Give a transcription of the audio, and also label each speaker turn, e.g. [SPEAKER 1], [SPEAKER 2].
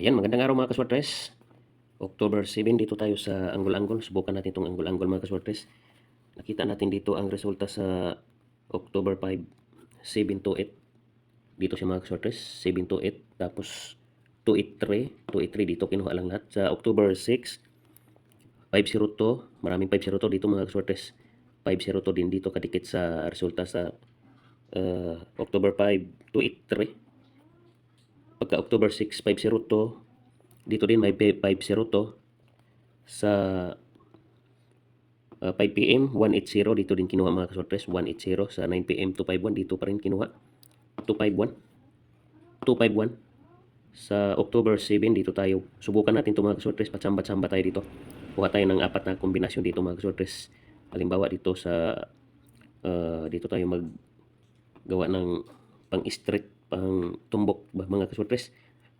[SPEAKER 1] Ayan, magandang araw mga kaswartres. October 7, dito tayo sa angle-angle. Subukan natin itong angle-angle mga kaswartres. Nakita natin dito ang resulta sa October 5, 7 to 8. Dito siya mga kaswartres, 7 to 8. Tapos 283, 283 dito kinuha lang lahat. Sa October 6, 502, maraming 502 dito mga kaswartres. 502 din dito kadikit sa resulta sa October 5, 283. Pagka October 6, 502, dito din may 502 sa 5 PM 180 dito din kinuha mga kaswartres, 180 sa 9 PM 251 dito pa rin kinuha, 251 251 sa October 7 dito tayo subukan natin ito mga kaswartres, patsamba-tsamba tayo dito, kuha tayo ng apat na kombinasyon dito mga kaswartres. Halimbawa dito sa dito tayo maggawa ng pang straight, pang tumbok ba mga kaswartres.